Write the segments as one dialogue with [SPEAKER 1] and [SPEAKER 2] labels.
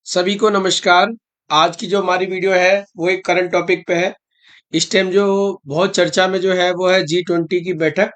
[SPEAKER 1] सभी को नमस्कार। आज की जो हमारी वीडियो है वो एक करंट टॉपिक पे है। इस टाइम जो बहुत चर्चा में जो है वो है G20 की बैठक।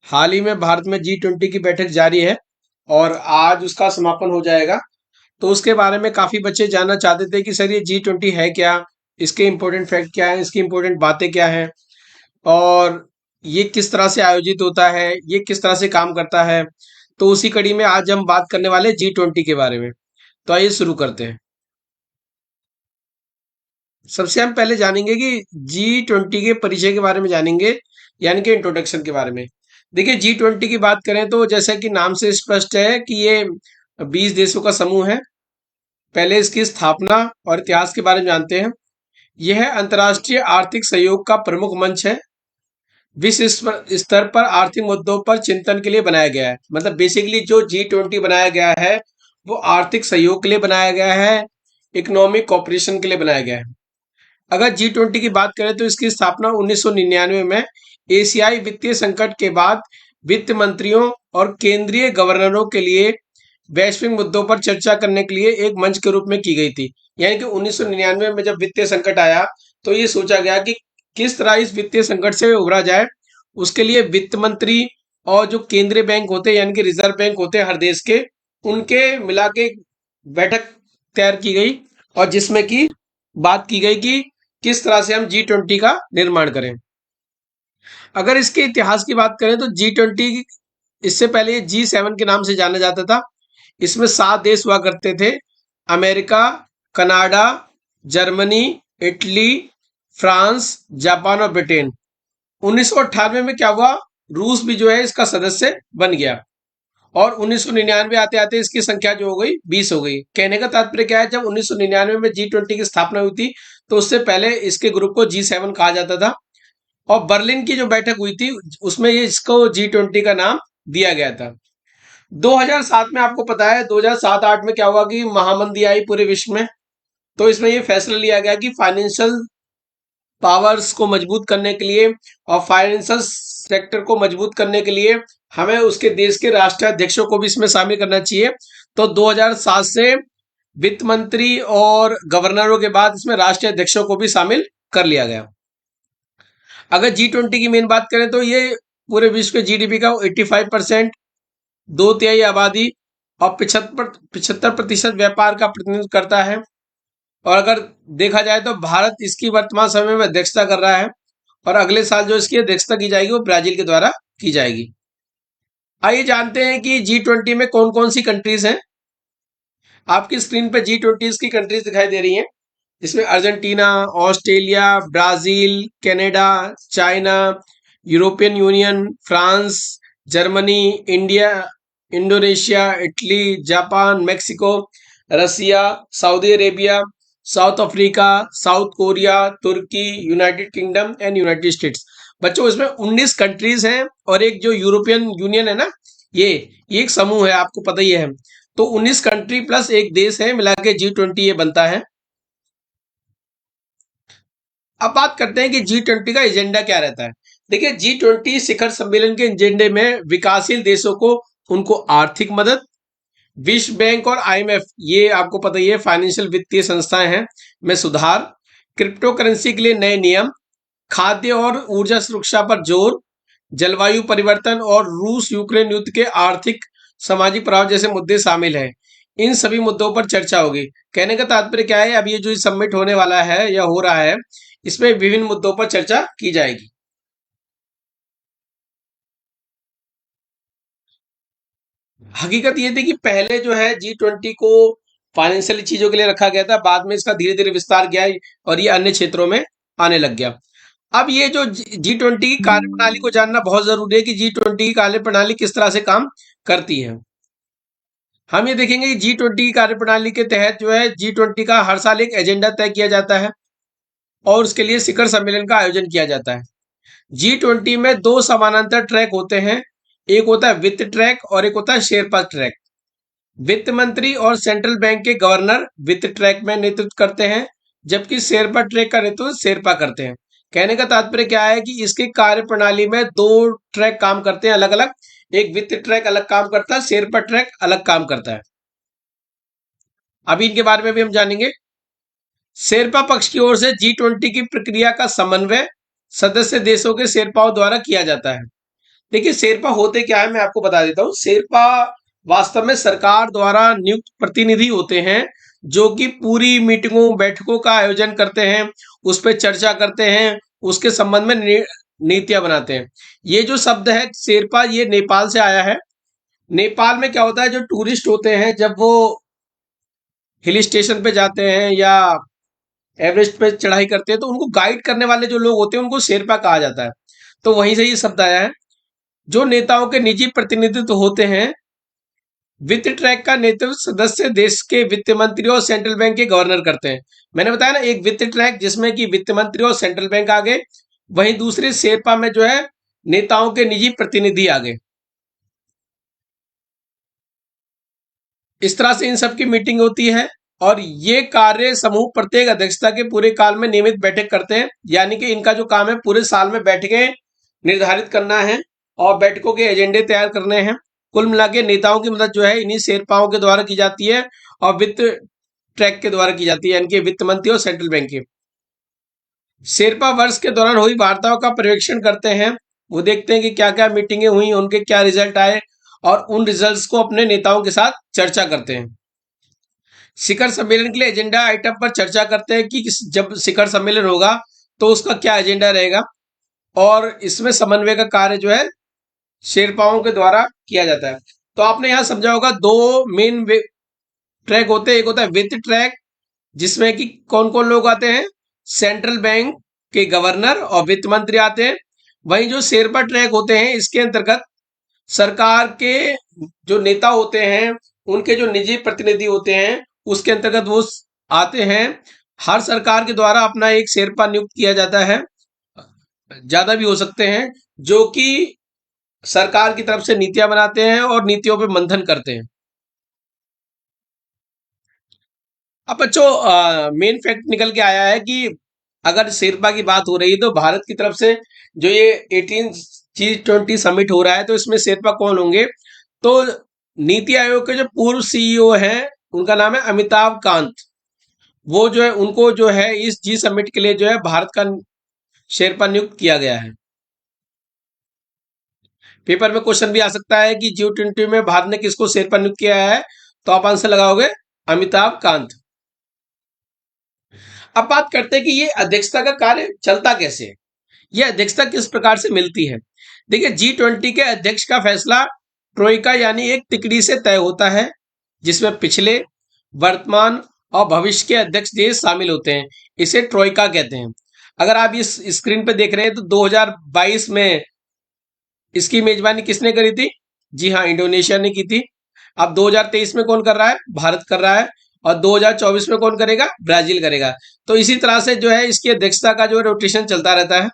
[SPEAKER 1] हाल ही में भारत में G20 की बैठक जारी है और आज उसका समापन हो जाएगा। तो उसके बारे में काफी बच्चे जानना चाहते थे कि सर ये G20 है क्या, इसके इम्पोर्टेंट फैक्ट क्या है, इसकी इम्पोर्टेंट बातें क्या है और ये किस तरह से आयोजित होता है, ये किस तरह से काम करता है। तो उसी कड़ी में आज हम बात करने वाले G20 के बारे में। तो आइए शुरू करते हैं। सबसे हम पहले जानेंगे कि G20 के परिचय के बारे में जानेंगे, यानी कि इंट्रोडक्शन के बारे में। देखिए, G20 की बात करें तो जैसा कि नाम से स्पष्ट है कि ये 20 देशों का समूह है। पहले इसकी स्थापना और इतिहास के बारे में जानते हैं। यह अंतर्राष्ट्रीय आर्थिक सहयोग का प्रमुख मंच है। विश्व स्तर पर आर्थिक मुद्दों पर चिंतन के लिए बनाया गया है। मतलब बेसिकली जो G20 बनाया गया है वो आर्थिक सहयोग के लिए बनाया गया है, इकोनॉमिक कॉपरेशन के लिए बनाया गया है। अगर G20 की बात करें तो इसकी स्थापना 1999 में एशियाई वित्तीय संकट के बाद वित्त मंत्रियों और केंद्रीय गवर्नरों के लिए वैश्विक मुद्दों पर चर्चा करने के लिए एक मंच के रूप में की गई थी। यानी कि 1999 में जब वित्तीय संकट आया तो ये सोचा गया कि किस तरह इस वित्तीय संकट से उभरा जाए। उसके लिए वित्त मंत्री और जो केंद्रीय बैंक होते हैं यानी कि रिजर्व बैंक होते हैं हर देश के, उनके मिला के बैठक तैयार की गई और जिसमें की बात की गई कि किस तरह से हम G20 का निर्माण करें। अगर इसके इतिहास की बात करें तो G20 इससे पहले G7 के नाम से जाना जाता था। इसमें 7 देश हुआ करते थे: America, Canada, Germany, Italy, France, Japan और ब्रिटेन। 1998 में क्या हुआ, रूस भी जो है इसका सदस्य बन गया और 1999 आते आते इसकी संख्या जो हो गई 20 हो गई। कहने का तात्पर्य क्या है, जब 1999 में G20 की स्थापना हुई थी तो उससे पहले इसके ग्रुप को G7 कहा जाता था और बर्लिन की जो बैठक हुई थी उसमें ये इसको G20 का नाम दिया गया था। 2007 में आपको पता है 2007-8 में क्या हुआ कि महामंदी आई पूरे विश्व में। तो इसमें ये फैसला लिया गया कि फाइनेंशियल पावर्स को मजबूत करने के लिए और फाइनेंशियल सेक्टर को मजबूत करने के लिए हमें उसके देश के राष्ट्राध्यक्षों को भी इसमें शामिल करना चाहिए। तो 2007 से वित्त मंत्री और गवर्नरों के बाद इसमें राष्ट्रीय अध्यक्षों को भी शामिल कर लिया गया। अगर G20 की मेन बात करें तो ये पूरे विश्व के जीडीपी का 85%, 2/3 आबादी और 75% व्यापार का प्रतिनिधित्व करता है। और अगर देखा जाए तो भारत इसकी वर्तमान समय में अध्यक्षता कर रहा है और अगले साल जो इसकी अध्यक्षता की जाएगी वो ब्राजील के द्वारा की जाएगी। आइए जानते हैं कि G20 में कौन कौन सी कंट्रीज हैं। आपकी स्क्रीन पे G20 की कंट्रीज दिखाई दे रही हैं। इसमें Argentina, Australia, Brazil, Canada, China, European Union, France, Germany, India, Indonesia, Italy, Japan, Mexico, Russia, Saudi Arabia, South Africa, South Korea, Turkey, United Kingdom and United States. बच्चों इसमें 19 कंट्रीज हैं और एक जो यूरोपियन यूनियन है ना, ये एक समूह है, आपको पता ही है। तो 19 कंट्री प्लस एक देश है, मिला के G20 ये बनता है। अब बात करते हैं कि G20 का एजेंडा क्या रहता है। देखिए, G20 शिखर सम्मेलन के एजेंडे में विकासशील देशों को उनको आर्थिक मदद, विश्व बैंक और IMF, ये आपको पता ही है फाइनेंशियल वित्तीय संस्थाएं हैं, में सुधार, क्रिप्टो करेंसी के लिए नए नियम, खाद्य और ऊर्जा सुरक्षा पर जोर, जलवायु परिवर्तन और रूस यूक्रेन युद्ध के आर्थिक सामाजिक प्रभाव जैसे मुद्दे शामिल हैं। इन सभी मुद्दों पर चर्चा होगी। कहने का तात्पर्य क्या है, अब ये जो सबमिट होने वाला है या हो रहा है, इसमें विभिन्न मुद्दों पर चर्चा की जाएगी। हकीकत ये थी कि पहले जो है G20 को फाइनेंशियल चीजों के लिए रखा गया था, बाद में इसका धीरे धीरे विस्तार किया और ये अन्य क्षेत्रों में आने लग गया। अब ये जो G20 की कार्यप्रणाली को जानना बहुत जरूरी है कि G20 की कार्यप्रणाली किस तरह से काम करती है। हम ये देखेंगे कि G20 की कार्यप्रणाली के तहत जो है G20 का हर साल एक एजेंडा तय किया जाता है और उसके लिए शिखर सम्मेलन का आयोजन किया जाता है। G20 में दो समानांतर ट्रैक होते हैं, एक होता है वित्त ट्रैक और एक होता है शेरपा ट्रैक। वित्त मंत्री और सेंट्रल बैंक के गवर्नर वित्त ट्रैक में नेतृत्व करते हैं, जबकि शेरपा ट्रैक का नेतृत्व शेरपा करते हैं। कहने का तात्पर्य क्या है कि इसकी कार्यप्रणाली में दो ट्रैक काम करते हैं अलग अलग। एक वित्त ट्रैक अलग काम करता है, शेरपा ट्रैक अलग काम करता है। अभी इनके बारे में भी हम जानेंगे। शेरपा पक्ष की ओर से G20 की प्रक्रिया का समन्वय सदस्य देशों के शेरपाओं द्वारा किया जाता है। देखिए शेरपा होते क्या है मैं आपको बता देता हूँ। शेरपा वास्तव में सरकार द्वारा नियुक्त प्रतिनिधि होते हैं जो कि पूरी मीटिंगों बैठकों का आयोजन करते हैं, उस पर चर्चा करते हैं, उसके संबंध में नीतियां बनाते हैं। ये जो शब्द है शेरपा ये नेपाल से आया है। नेपाल में क्या होता है, जो टूरिस्ट होते हैं जब वो हिल स्टेशन पे जाते हैं या एवरेस्ट पे चढ़ाई करते हैं तो उनको गाइड करने वाले जो लोग होते हैं उनको शेरपा कहा जाता है। तो वहीं से ये शब्द आया है। जो नेताओं के निजी प्रतिनिधित्व होते हैं, वित्त ट्रैक का नेतृत्व सदस्य देश के वित्त मंत्री और सेंट्रल बैंक के गवर्नर करते हैं। मैंने बताया ना, एक वित्त ट्रैक जिसमें कि वित्त मंत्री और सेंट्रल बैंक आ गए, वहीं दूसरे शेरपा में जो है नेताओं के निजी प्रतिनिधि आ गए। इस तरह से इन सब की मीटिंग होती है और ये कार्य समूह प्रत्येक अध्यक्षता के पूरे काल में नियमित बैठक करते हैं। यानी कि इनका जो काम है पूरे साल में बैठकें निर्धारित करना है और बैठकों के एजेंडे तैयार करने हैं। कुल मिला के नेताओं की मदद जो है इन्हीं शेरपाओं के द्वारा की जाती है और वित्त ट्रैक के द्वारा की जाती है, यानी कि वित्त मंत्री और सेंट्रल बैंक के। शेरपा वर्ष के दौरान हुई वार्ताओं का पर्यवेक्षण करते हैं। वो देखते हैं कि क्या क्या मीटिंगें हुई, उनके क्या रिजल्ट आए और उन रिजल्ट्स को अपने नेताओं के साथ चर्चा करते हैं। शिखर सम्मेलन के लिए एजेंडा आइटम पर चर्चा करते हैं कि जब शिखर सम्मेलन होगा तो उसका क्या एजेंडा रहेगा, और इसमें समन्वय का कार्य जो है शेरपाओं के द्वारा किया जाता है। तो आपने यहां समझा होगा दो मेन ट्रैक होते हैं। एक होता है वित्त ट्रैक जिसमें कि कौन कौन लोग आते हैं, सेंट्रल बैंक के गवर्नर और वित्त मंत्री आते हैं। वहीं जो शेरपा ट्रैक होते हैं इसके अंतर्गत सरकार के जो नेता होते हैं उनके जो निजी प्रतिनिधि होते हैं उसके अंतर्गत वो आते हैं। हर सरकार के द्वारा अपना एक शेरपा नियुक्त किया जाता है, ज्यादा भी हो सकते हैं, जो कि सरकार की तरफ से नीतियां बनाते हैं और नीतियों पे मंथन करते हैं। अब बच्चों मेन फैक्ट निकल के आया है कि अगर शेरपा की बात हो रही है तो भारत की तरफ से जो ये 18G20 समिट हो रहा है तो इसमें शेरपा कौन होंगे। तो नीति आयोग के जो पूर्व सीईओ हैं उनका नाम है अमिताभ कांत। वो जो है उनको जो है इस जी समिट के लिए जो है भारत का शेरपा नियुक्त किया गया है। पेपर में क्वेश्चन भी आ सकता है कि G20 में भारत ने किसको शेरपा नियुक्त किया है, तो आप आंसर लगाओगे अमिताभ कांत। अब बात करते हैं कि ये अध्यक्षता का कार्य चलता कैसे है, ये अध्यक्षता किस प्रकार से मिलती है। देखिए G20 के अध्यक्ष का फैसला ट्रोइका यानी एक तिकड़ी से तय होता है जिसमें पिछले, वर्तमान और भविष्य के अध्यक्ष देश शामिल होते हैं। इसे ट्रोइका कहते हैं। अगर आप इस स्क्रीन पे देख रहे हैं तो 2022 में इसकी मेजबानी किसने करी थी? जी हाँ, इंडोनेशिया ने की थी। अब 2023 में कौन कर रहा है? भारत कर रहा है। और 2024 में कौन करेगा? ब्राजील करेगा। तो इसी तरह से जो है इसकी अध्यक्षता का जो रोटेशन चलता रहता है।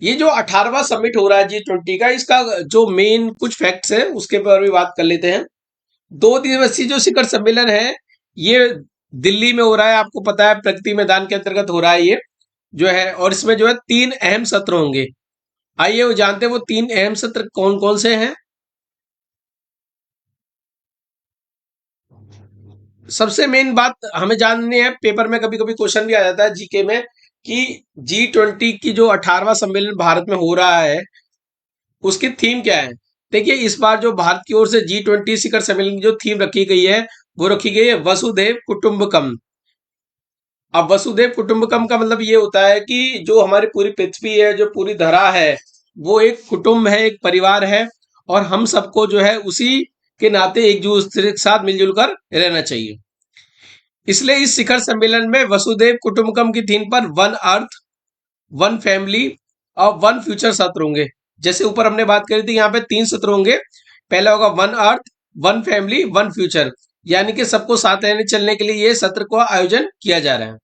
[SPEAKER 1] ये जो 18वां समिट हो रहा है G20 का, इसका जो मेन कुछ फैक्ट्स है उसके पर भी बात कर लेते हैं। 2 दिवसीय जो शिखर सम्मेलन है ये दिल्ली में हो रहा है, आपको पता है प्रगति मैदान के अंतर्गत हो रहा है ये जो है, और इसमें जो है 3 अहम सत्र होंगे। आइए वो जानते हैं वो 3 अहम सत्र कौन कौन से हैं। सबसे मेन बात हमें जाननी है, पेपर में कभी कभी क्वेश्चन भी आ जाता है जीके में कि G20 की जो 18वां सम्मेलन भारत में हो रहा है उसकी थीम क्या है। देखिए इस बार जो भारत की ओर से G20 शिखर सम्मेलन की जो थीम रखी गई है वो रखी गई है वसुधैव कुटुंबकम। अब वसुधैव कुटुंबकम का मतलब ये होता है कि जो हमारी पूरी पृथ्वी है, जो पूरी धरा है, वो एक कुटुंब है, एक परिवार है, और हम सबको जो है उसी के नाते एक दूसरे के साथ मिलजुल कर रहना चाहिए। इसलिए इस शिखर सम्मेलन में वसुधैव कुटुंबकम की थीम पर वन अर्थ, वन फैमिली और वन फ्यूचर सत्र होंगे। जैसे ऊपर हमने बात करी थी, यहाँ पे 3 सत्र होंगे। पहला होगा one earth, one family, one future, यानी कि सबको साथ रहने चलने के लिए ये सत्र को आयोजन किया जा रहा है।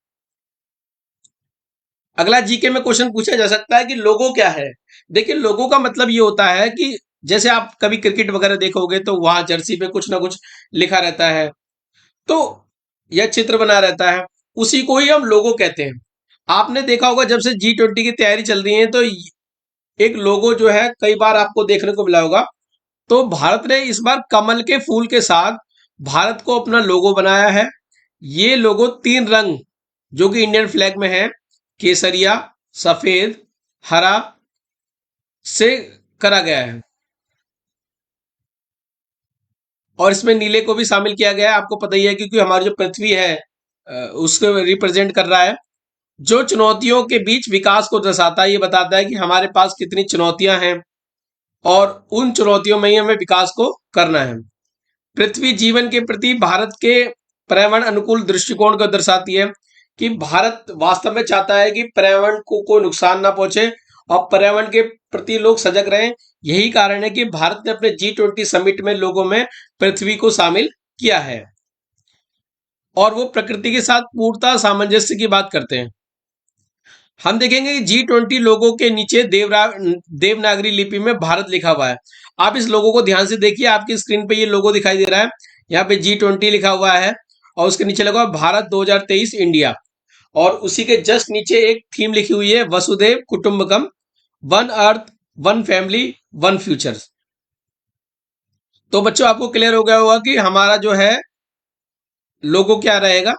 [SPEAKER 1] अगला जीके में क्वेश्चन पूछा जा सकता है कि लोगो क्या है। देखिए लोगो का मतलब ये होता है कि जैसे आप कभी क्रिकेट वगैरह देखोगे तो वहां जर्सी पे कुछ ना कुछ लिखा रहता है, तो यह चित्र बना रहता है, उसी को ही हम लोगो कहते हैं। आपने देखा होगा जब से G20 की तैयारी चल रही है तो एक लोगो जो है कई बार आपको देखने को मिला होगा। तो भारत ने इस बार कमल के फूल के साथ भारत को अपना लोगो बनाया है। ये लोगो 3 रंग जो कि इंडियन फ्लैग में है, केसरिया, सफेद, हरा, से करा गया है। और इसमें नीले को भी शामिल किया गया है, आपको पता ही है, क्योंकि हमारी जो पृथ्वी है उसको रिप्रेजेंट कर रहा है। जो चुनौतियों के बीच विकास को दर्शाता है, ये बताता है कि हमारे पास कितनी चुनौतियां हैं और उन चुनौतियों में ही हमें विकास को करना है। पृथ्वी जीवन के प्रति भारत के पर्यावरण अनुकूल दृष्टिकोण को दर्शाती है कि भारत वास्तव में चाहता है कि पर्यावरण को कोई नुकसान ना पहुंचे और पर्यावरण के प्रति लोग सजग रहें। यही कारण है कि भारत ने अपने G20 समिट में लोगों में पृथ्वी को शामिल किया है और वो प्रकृति के साथ पूर्णता सामंजस्य की बात करते हैं। हम देखेंगे कि G20 लोगों के नीचे देवनागरी लिपि में भारत लिखा हुआ है। आप इस लोगों को ध्यान से देखिए, आपकी स्क्रीन पे ये लोगो दिखाई दे रहा है। यहाँ पे G20 लिखा हुआ है और उसके नीचे लगा हुआ भारत 2023 इंडिया, और उसी के जस्ट नीचे एक थीम लिखी हुई है, वसुधैव कुटुंबकम, one earth, one family, one future. तो बच्चों आपको क्लियर हो गया होगा कि हमारा जो है लोगो क्या रहेगा।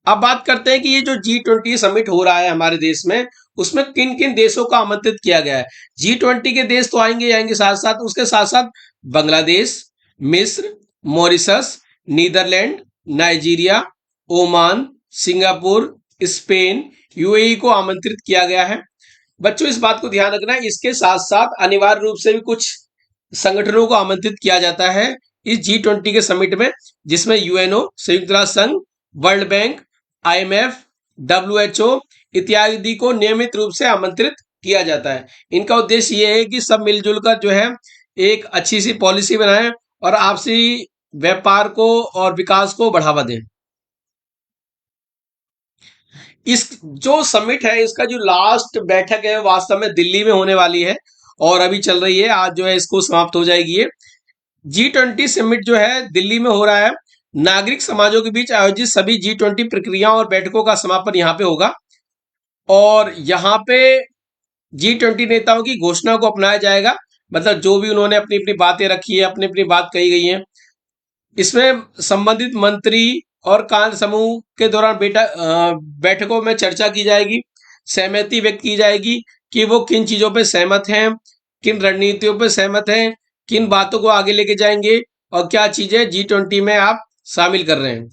[SPEAKER 1] अब बात करते हैं कि ये जो G20 समिट हो रहा है हमारे देश में, उसमें किन किन देशों को आमंत्रित किया गया है। G20 के देश तो आएंगे आएंगे, साथ साथ उसके साथ साथ बांग्लादेश, मिस्र, Mauritius, Netherlands, Nigeria, Oman, Singapore, Spain, UAE को आमंत्रित किया गया है। बच्चों इस बात को ध्यान रखना है, इसके साथ साथ अनिवार्य रूप से भी कुछ संगठनों को आमंत्रित किया जाता है इस G20 के समिट में, जिसमें यूएनओ, संयुक्त राष्ट्र संघ, वर्ल्ड बैंक, IMF, WHO इत्यादि को नियमित रूप से आमंत्रित किया जाता है। इनका उद्देश्य यह है कि सब मिलजुल कर जो है एक अच्छी सी पॉलिसी बनाएं और आपसी व्यापार को और विकास को बढ़ावा दें। इस जो समिट है, इसका जो लास्ट बैठक है वास्तव में दिल्ली में होने वाली है और अभी चल रही है। आज जो है इसको समाप्त हो जाएगी। ये G20 समिट जो है दिल्ली में हो रहा है। नागरिक समाजों के बीच आयोजित सभी G20 प्रक्रियाओं और बैठकों का समापन यहाँ पे होगा और यहाँ पे G20 नेताओं की घोषणा को अपनाया जाएगा। मतलब जो भी उन्होंने अपनी अपनी बातें रखी है, अपनी अपनी बात कही गई है, इसमें संबंधित मंत्री और कार्य समूह के दौरान बैठकों में चर्चा की जाएगी, सहमति व्यक्त की जाएगी कि वो किन चीजों पे सहमत हैं, किन रणनीतियों पे सहमत हैं, किन बातों को आगे लेके जाएंगे और क्या चीजें G20 में आप शामिल कर रहे हैं।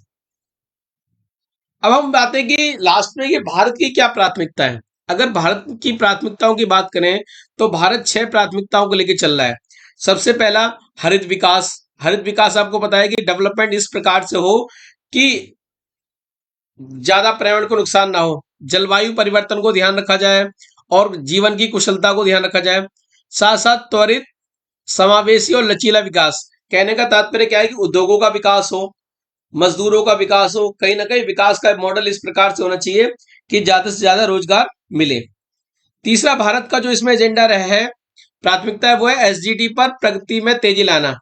[SPEAKER 1] अब हम बातें कि लास्ट में ये भारत की क्या प्राथमिकता है। अगर भारत की प्राथमिकताओं की बात करें तो भारत 6 प्राथमिकताओं को लेकर चल रहा है। सबसे पहला हरित विकास। हरित विकास आपको पता है कि डेवलपमेंट इस प्रकार से हो कि ज्यादा पर्यावरण को नुकसान ना हो, जलवायु परिवर्तन को ध्यान रखा जाए और जीवन की कुशलता को ध्यान रखा जाए। साथ साथ त्वरित, समावेशी और लचीला विकास। कहने का तात्पर्य क्या है कि उद्योगों का विकास हो, मजदूरों का विकास हो, कहीं ना कहीं विकास का मॉडल इस प्रकार से होना चाहिए कि ज्यादा से ज्यादा रोजगार मिले। तीसरा भारत का जो इसमें एजेंडा रहा है, प्राथमिकता है, वो है SDG पर प्रगति में तेजी लाना।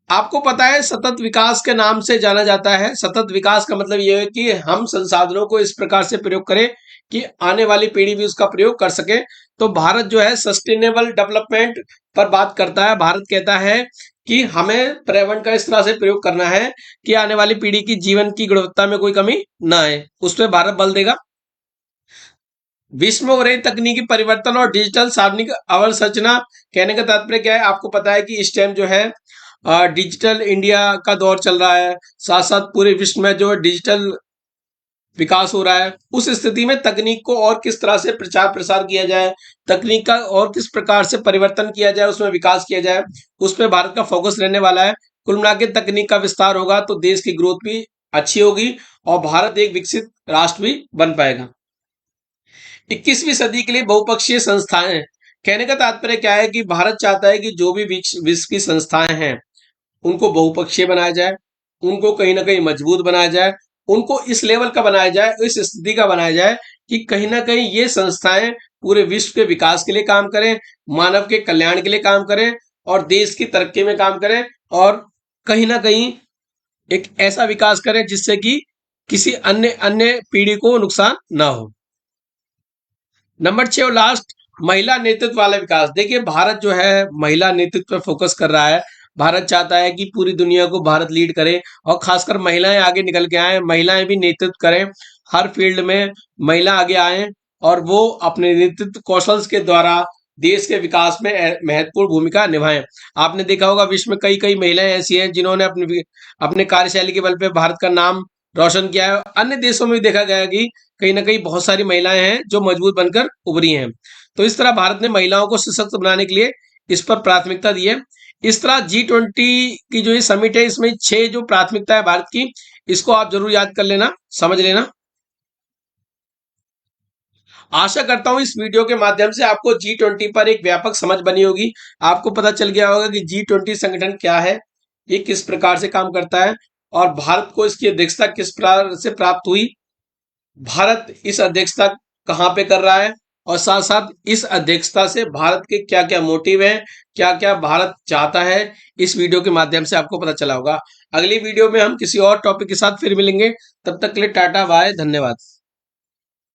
[SPEAKER 1] आपको पता है सतत विकास के नाम से जाना जाता है। सतत विकास का मतलब यह है कि हम संसाधनों को इस प्रकार से प्रयोग करें कि आने वाली पीढ़ी भी उसका प्रयोग कर सके। तो भारत जो है सस्टेनेबल डेवलपमेंट पर बात करता है। भारत कहता है कि हमें पर्यावरण का इस तरह से प्रयोग करना है कि आने वाली पीढ़ी की जीवन की गुणवत्ता में कोई कमी ना आए, उस पर भारत बल देगा। विश्व में हो रही तकनीकी परिवर्तन और डिजिटल सार्वजनिक अवसंरचना। कहने का तात्पर्य क्या है, आपको पता है कि इस टाइम जो है डिजिटल इंडिया का दौर चल रहा है, साथ साथ पूरे विश्व में जो डिजिटल विकास हो रहा है। उस स्थिति में तकनीक को और किस तरह से प्रचार प्रसार किया जाए, तकनीक का और किस प्रकार से परिवर्तन किया जाए, उसमें विकास किया जाए, उस पर भारत का फोकस रहने वाला है। कुल मिला के तकनीक का विस्तार होगा तो देश की ग्रोथ भी अच्छी होगी और भारत एक विकसित राष्ट्र भी बन पाएगा। 21वीं सदी के लिए बहुपक्षीय संस्थाएं। कहने का तात्पर्य क्या है कि भारत चाहता है कि जो भी विश्व की संस्थाएं हैं उनको बहुपक्षीय बनाया जाए, उनको कहीं ना कहीं मजबूत बनाया जाए, उनको इस लेवल का बनाया जाए, इस स्थिति का बनाया जाए कि कहीं ना कहीं ये संस्थाएं पूरे विश्व के विकास के लिए काम करें, मानव के कल्याण के लिए काम करें और देश की तरक्की में काम करें और कहीं ना कहीं एक ऐसा विकास करें जिससे कि किसी अन्य अन्य पीढ़ी को नुकसान ना हो। नंबर 6 और लास्ट, महिला नेतृत्व वाला विकास। देखिए भारत जो है महिला नेतृत्व पर फोकस कर रहा है। भारत चाहता है कि पूरी दुनिया को भारत लीड करे और खासकर महिलाएं आगे निकल के आए, महिलाएं भी नेतृत्व करें, हर फील्ड में महिला आगे आए और वो अपने नेतृत्व कौशल के द्वारा देश के विकास में महत्वपूर्ण भूमिका निभाएं। आपने देखा होगा विश्व में कई कई महिलाएं ऐसी हैं जिन्होंने अपने अपने कार्यशैली के बल पे भारत का नाम रोशन किया है। अन्य देशों में भी देखा गया है कि कहीं ना कहीं बहुत सारी महिलाएं हैं जो मजबूत बनकर उभरी हैं। तो इस तरह भारत ने महिलाओं को सशक्त बनाने के लिए इस पर प्राथमिकता दी है। इस तरह G20 की जो ये समिट है इसमें 6 जो प्राथमिकता है भारत की, इसको आप जरूर याद कर लेना, समझ लेना। आशा करता हूं इस वीडियो के माध्यम से आपको G20 पर एक व्यापक समझ बनी होगी। आपको पता चल गया होगा कि G20 संगठन क्या है, ये किस प्रकार से काम करता है और भारत को इसकी अध्यक्षता किस प्रकार से प्राप्त हुई, भारत इस अध्यक्षता कहाँ पे कर रहा है और साथ साथ इस अध्यक्षता से भारत के क्या क्या मोटिव हैं, क्या क्या भारत चाहता है, इस वीडियो के माध्यम से आपको पता चला होगा। अगली वीडियो में हम किसी और टॉपिक के साथ फिर मिलेंगे। तब तक के लिए टाटा बाय, धन्यवाद।